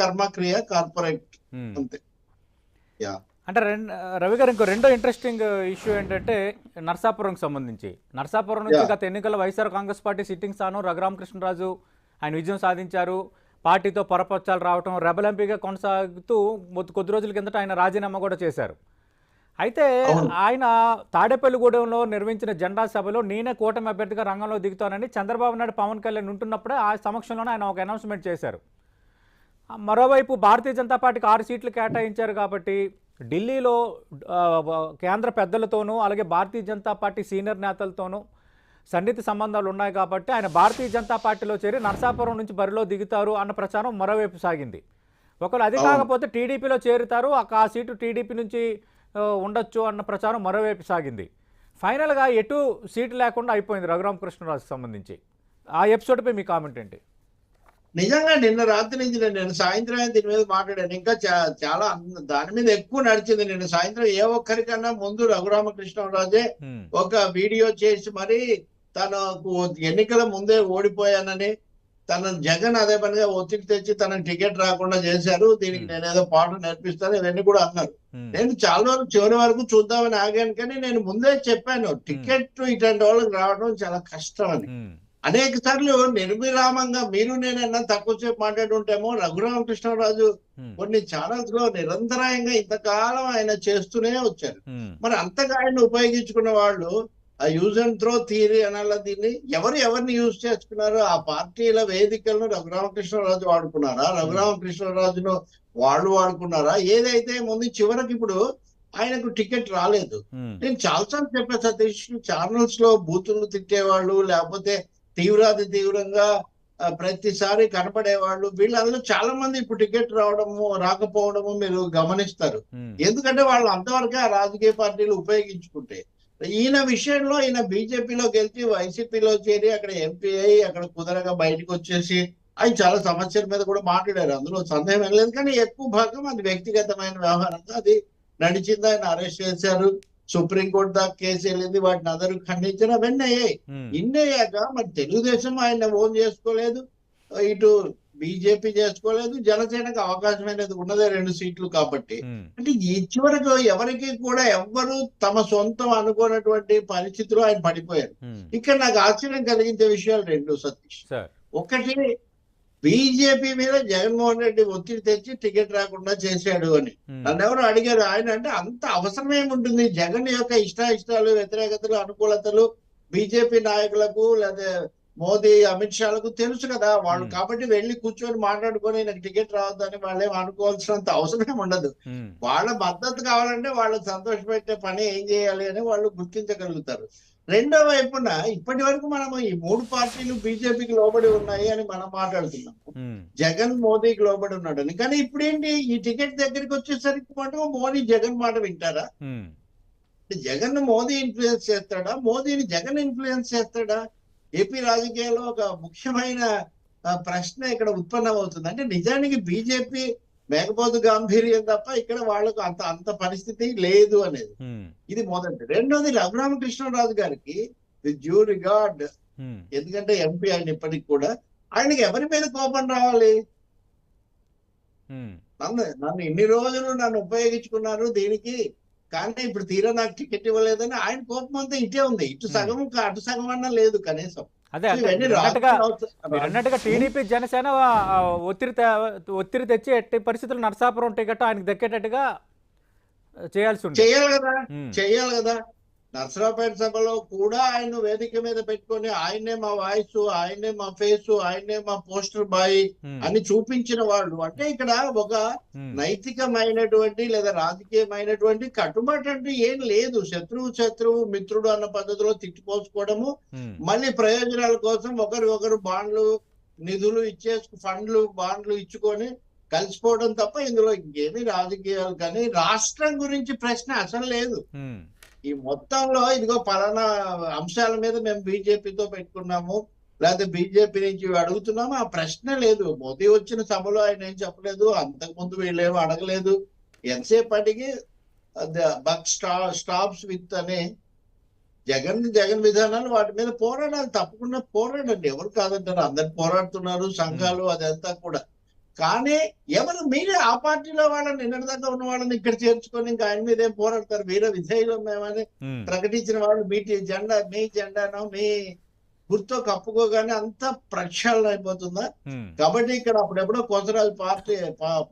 కర్మక్రియ corporate ఉమ్. అంతే. Yeah అంటే రవి గారు ఇంకో రెండో ఇంట్రెస్టింగ్ ఇష్యూ ఏంటంటే నర్సాపురంకి సంబంధించి నర్సాపురం నుంచి యా గత ఎన్నికల్లో వైఎస్ఆర్ కాంగ్రెస్ పార్టీ సిట్టింగ్ స్థానం రఘురామకృష్ణరాజు ఆయన విజయం సాధించారు. పార్టీతో పొరపచ్చాలు రావటం, రెబల్ ఎంపీగా కొనసాగుతూ కొద్ది రోజుల కిందట ఆయన రాజీనామా కూడా చేశారు. అయితే అవును. ఆయన తాడేపల్లిగూడెంలో నిర్వహించిన జెండా సభలో నేనే కూటమి అభ్యర్థిగా రంగంలో దిగుతానని చంద్రబాబు నాయుడు పవన్ కళ్యాణ్ ఉంటున్నప్పుడే ఆ సమక్షంలోనే ఆయన ఒక అనౌన్స్మెంట్ చేశారు. మరోవైపు భారతీయ జనతా పార్టీకి 6 సీట్లు కేటాయించారు కాబట్టి ఢిల్లీలో కేంద్ర పెద్దలతోనూ అలాగే భారతీయ జనతా పార్టీ సీనియర్ నేతలతోనూ సన్నిహిత సంబంధాలు ఉన్నాయి కాబట్టి ఆయన భారతీయ జనతా పార్టీలో చేరి నరసాపురం నుంచి బరిలో దిగుతారు అన్న ప్రచారం మరోవైపు సాగింది. ఒకవేళ అది అవును. కాకపోతే టీడీపీలో చేరుతారు, ఆ సీటు టీడీపీ నుంచి ఉండొచ్చు అన్న ప్రచారం మరోవైపు సాగింది. ఫైనల్గా ఎటు సీటు లేకుండా అయిపోయింది రఘురామకృష్ణరాజుకి సంబంధించి. ఆ ఎపిసోడ్పై మీ కామెంట్ ఏంటి? నిజంగా నిన్న రాత్రి నుంచి నేను సాయంత్రం దీని మీద మాట్లాడాను. ఇంకా చాలా దాని మీద ఎక్కువ నడిచింది. నిన్న సాయంత్రం ఏ ఒక్కరికన్నా ముందు రఘురామకృష్ణరాజే ఉమ్, ఒక వీడియో చేసి మరి తనకు ఎన్నికల ముందే ఓడిపోయానని, తన జగన్ అదే పనిగా ఒత్తిడి తెచ్చి తనకు టికెట్ రాకుండా చేశారు, దీనికి నేనేదో పాఠం నేర్పిస్తాను ఇవన్నీ కూడా అన్నారు. ఉమ్, నేను చాలా వరకు చివరి వరకు చూద్దామని ఆగాను, కానీ నేను ముందే చెప్పాను టికెట్ ఇట్లాంటి వాళ్ళకి రావడం చాలా కష్టం అని. ఉమ్, అనేక సార్లు నిర్విరామంగా మీరు నేనన్నా తక్కువసేపు మాట్లాడుంటేమో రఘురామకృష్ణరాజు ఉమ్, కొన్ని ఛానల్స్ లో నిరంతరాయంగా ఇంతకాలం ఆయన చేస్తూనే వచ్చారు. ఉమ్, మరి అంతగా ఆయన ఉపయోగించుకున్న వాళ్ళు ఆ యూజ్ అండ్ త్రో థియరీ అనాల దీన్ని ఎవరిని యూజ్ చేసుకున్నారు? ఆ పార్టీల వేదికలను రఘురామకృష్ణరాజు వాడుకున్నారా? రఘురామకృష్ణరాజును వాళ్ళు వాడుకున్నారా? ఏదైతే ముందు చివరికి ఇప్పుడు ఆయనకు టికెట్ రాలేదు. ఉమ్, నేను చాలాసార్లు చెప్పా సతీష్, ఛానల్స్ లో బూతులు తిట్టేవాళ్ళు లేకపోతే తీవ్రాతి తీవ్రంగా ప్రతిసారి కనపడేవాళ్ళు వీళ్ళందరూ చాలా మంది ఇప్పుడు టికెట్ రావడము రాకపోవడము మీరు గమనిస్తారు. ఉమ్, ఎందుకంటే వాళ్ళు అంతవరకే ఆ రాజకీయ పార్టీలు ఉపయోగించుకుంటే. ఈయన విషయంలో ఈయన బీజేపీలో గెలిచి వైసీపీలో చేరి అక్కడ ఎంపీ అయి అక్కడ కుదరగా బయటకు వచ్చేసి ఆయన చాలా సమస్యల మీద కూడా మాట్లాడారు, అందులో సందేహం ఏం లేదు. కానీ ఎక్కువ భాగం అది వ్యక్తిగతమైన వ్యవహారంగా అది నడిచింది. ఆయన అరెస్ట్ చేశారు, సుప్రీంకోర్టు దాకా కేసు వెళ్ళింది, వాటిని అందరూ ఖండించిన అవన్నీ అయ్యాయి. ఉమ్, ఇన్ని అయ్యాక మరి తెలుగుదేశం ఆయన ఓన్ చేసుకోలేదు, ఇటు బీజేపీ చేసుకోలేదు, జనసేనకు అవకాశం అనేది ఉన్నదే 2 సీట్లు కాబట్టి. ఉమ్, అంటే ఈ చివరకు ఎవరికి కూడా ఎవ్వరు తమ సొంతం అనుకున్నటువంటి పరిస్థితిలో ఆయన పడిపోయారు. ఉమ్, ఇక్కడ నాకు ఆశ్చర్యం కలిగించే విషయాలు 2 సతీష్. సార్. ఒకటి, బీజేపీ మీద జగన్మోహన్ రెడ్డి ఒత్తిడి తెచ్చి టికెట్ రాకుండా చేశాడు అని ఉమ్, నన్ను ఎవరు అడిగారు. ఆయన అంటే అంత అవసరం ఏముంటుంది? జగన్ యొక్క ఇష్టాయిష్టాలు, వ్యతిరేకతలు, అనుకూలతలు బీజేపీ నాయకులకు లేదా మోదీ అమిత్ షాలకు తెలుసు కదా వాళ్ళు. కాబట్టి వెళ్ళి కూర్చొని మాట్లాడుకొని నాకు టికెట్ రావద్దని వాళ్ళేం అనుకోవాల్సినంత అవసరం ఉండదు. ఉమ్, వాళ్ళ మద్దతు కావాలంటే వాళ్ళకి సంతోషపెట్టే పని ఏం చేయాలి అని వాళ్ళు గుర్తించగలుగుతారు. రెండో వైపున ఇప్పటి వరకు మనము ఈ 3 పార్టీలు బీజేపీకి లోబడి ఉన్నాయి అని మనం మాట్లాడుతున్నాము, ఉమ్, జగన్ మోదీకి లోబడి ఉన్నాడని. కానీ ఇప్పుడు ఏంటి, ఈ టికెట్ దగ్గరికి వచ్చేసరికి మటుకు మోదీ జగన్ మాట వింటారా? ఉమ్, జగన్ మోదీ ఇన్ఫ్లుయెన్స్ చేస్తాడా? మోదీని జగన్ ఇన్ఫ్లుయెన్స్ చేస్తాడా? ఏపీ రాజకీయాల్లో ఒక ముఖ్యమైన ప్రశ్న ఇక్కడ ఉత్పన్నమవుతుంది. అంటే నిజానికి బీజేపీ మేకపోతు గాంభీర్యం తప్ప ఇక్కడ వాళ్ళకు అంత పరిస్థితి లేదు అనేది. ఉమ్, ఇది మొదటి. రెండోది, రఘురామకృష్ణరాజు గారికి విత్ డ్యూ రిగార్డ్, ఉమ్, ఎందుకంటే ఎంపీ ఆయన ఇప్పటికి కూడా, ఆయనకి ఎవరి మీద కోపం రావాలి? ఉమ్, నన్ను ఇన్ని రోజులు నన్ను ఉపయోగించుకున్నారు దీనికి, కానీ ఇప్పుడు తీరా నాకు టికెట్ ఇవ్వలేదని ఆయన కోపం అంతా ఇటే ఉంది. ఇటు సగం అటు సగం అన్నా లేదు కనీసం. అదే సో ఇవన్నీ అన్నట్టుగా టీడీపీ జనసేన ఒత్తిడి తెచ్చి ఎట్టి పరిస్థితులు నరసాపురం టికెట్ ఆయనకు దక్కేటట్టుగా చేయాల్సి ఉంది. చేయాలి కదా, ఉమ్, చేయాలి కదా. నర్సరావుపేట సభలో కూడా ఆయన వేదిక మీద పెట్టుకొని ఆయనే మా వాయిస్, ఆయనే మా ఫేస్, ఆయనే మా పోస్టర్ బాయ్ ఉమ్, అని చూపించిన వాళ్ళు. అంటే ఇక్కడ ఒక ఉమ్, నైతికమైనటువంటి లేదా రాజకీయమైనటువంటి కట్టుబాటు అంటూ ఏం లేదు. శత్రువు మిత్రుడు అన్న పద్ధతిలో తిట్టిపోసుకోవడము, ఉమ్, మళ్ళీ ప్రయోజనాల కోసం ఒకరు బాండ్లు నిధులు ఫండ్లు బాండ్లు ఇచ్చుకొని కలిసిపోవడం తప్ప ఇందులో ఇంకేమీ రాజకీయాలు కానీ రాష్ట్రం గురించి ప్రశ్న అసలు లేదు. ఉమ్, ఈ మొత్తంలో ఇదిగో పలానా అంశాల మీద మేము బీజేపీతో పెట్టుకున్నాము లేకపోతే బీజేపీ నుంచి అడుగుతున్నాము ఆ ప్రశ్న లేదు. మోదీ వచ్చిన సభలో ఆయన ఏం చెప్పలేదు, అంతకుముందు వీళ్ళేమో అడగలేదు. ఎంతసేపటికి బక్ స్టాప్స్ విత్ అనే జగన్ విధానాలు వాటి మీద పోరాడాలి, తప్పకుండా పోరాడండి, ఎవరు కాదంటారు, అందరు పోరాడుతున్నారు, సంఘాలు అదంతా కూడా. కానీ ఎవరు మీరే ఆ పార్టీలో వాళ్ళని నిన్నటిదాకా ఉన్న వాళ్ళని ఇక్కడ చేర్చుకొని ఇంకా ఆయన మీద ఏం పోరాడతారు? వీర విధేయులు మేమని ఉమ్, ప్రకటించిన వాళ్ళు మీ జెండా మీ జెండానో మీ గుర్తో కప్పుకోగానే అంతా ప్రక్షాళన అయిపోతుందా? ఉమ్, కాబట్టి ఇక్కడ అప్పుడెప్పుడో కొసరాజు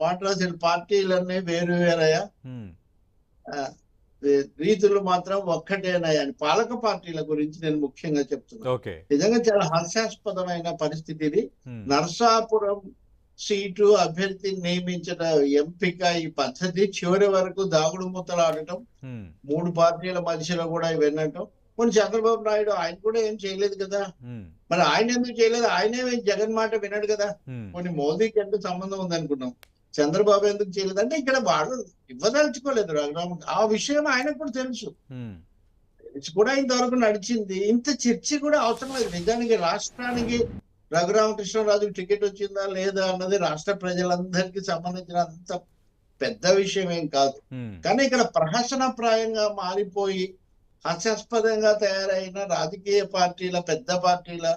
పాటరాజు పార్టీలన్నీ వేరు వేరయ్యా, ఉమ్, ఆ, రీతులు మాత్రం ఒక్కటేనాయా అని పాలక పార్టీల గురించి నేను ముఖ్యంగా చెప్తున్నాను. ఓకే. నిజంగా చాలా హాస్యాస్పదమైన పరిస్థితి ఇది. ఉమ్, నర్సాపురం సీటు అభ్యర్థిని నియమించిన ఎంపిక ఈ పద్ధతి చివరి వరకు దాగుడు మూతలాడటం, ఉమ్, 3 పార్టీల మధ్యలో కూడా వినటం. కొన్ని చంద్రబాబు నాయుడు ఆయన కూడా ఏం చేయలేదు కదా, ఉమ్, మరి ఆయన ఎందుకు చేయలేదు? ఆయనే జగన్ మాట వినడు కదా. ఉమ్, కొన్ని మోదీకి ఎంత సంబంధం ఉందనుకున్నాం, చంద్రబాబు ఎందుకు చేయలేదు అంటే ఇక్కడ వాళ్ళు ఇవ్వదలుచుకోలేదు రఘురామ. ఆ విషయం ఆయనకు కూడా తెలుసు. ఉమ్, తెలిసి కూడా ఇంతవరకు నడిచింది. ఇంత చర్చ కూడా అవసరం లేదు. నిజానికి రాష్ట్రానికి రఘురామకృష్ణరాజుకి టికెట్ వచ్చిందా లేదా అన్నది రాష్ట్ర ప్రజలందరికీ సంబంధించిన అంత పెద్ద విషయం ఏం కాదు. ఉమ్, కానీ ఇక్కడ ప్రహసనప్రాయంగా మారిపోయి హాస్యాస్పదంగా తయారైన రాజకీయ పార్టీల, పెద్ద పార్టీల,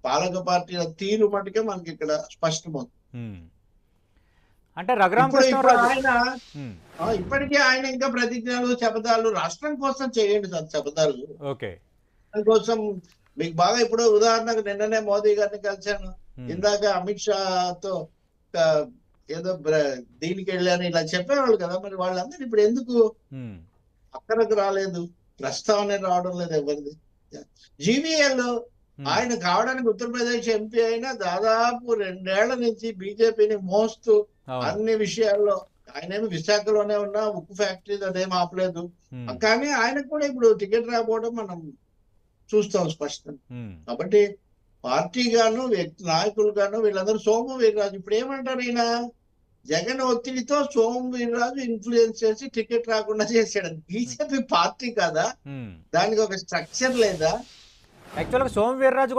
పాలక పార్టీల తీరు మటుకే మనకి ఇక్కడ స్పష్టమవుతుంది. ఉమ్. అంటే ఇప్పుడు రఘురామకృష్ణరాజు ఆయన ఉమ్, ఇప్పటికీ ఆయన ఇంకా ప్రతిజ్ఞలు, శపథాలు రాష్ట్రం కోసం చేయండి సార్. శపథాలు ఓకే. కోసం మీకు బాగా ఇప్పుడు ఉదాహరణకు నిన్ననే మోదీ గారిని కలిశాను, ఉమ్, ఇందాక అమిత్ షాతో ఆ, ఏదో దీనికి వెళ్ళాను ఇలా చెప్పేవాళ్ళు కదా. మరి వాళ్ళందరూ ఇప్పుడు ఎందుకు ఉమ్, అక్కడికి రాలేదు? ప్రస్తావన రావడం లేదు ఎవరిది. జీవీఎల్ ఉమ్, ఆయన కావడానికి ఉత్తరప్రదేశ్ ఎంపీ అయినా దాదాపు 2 ఏళ్ల నుంచి బీజేపీని మోస్తూ అవును. అన్ని విషయాల్లో ఆయనేమి విశాఖలోనే ఉన్నా ఉక్కు ఫ్యాక్టరీ అదేం ఆపలేదు. ఉమ్, కానీ ఆయనకు కూడా ఇప్పుడు టికెట్ రాకపోవడం మనం చూస్తాం స్పష్టంగా. ఉమ్, కాబట్టి పార్టీ గాను వ్యక్తి నాయకులు గాను వీళ్ళందరూ సోము వీర్రాజు ఇప్పుడు ఏమంటారు, ఈయన జగన్ ఒత్తిడితో సోము వీర్రాజు ఇన్ఫ్లుయెన్స్ చేసి టికెట్ రాకుండా చేశాడు. బీజేపీ పార్టీ కాదా? ఉమ్. దానికి ఒక స్ట్రక్చర్ లేదా? యాక్చువల్గా సోము వీర్రాజు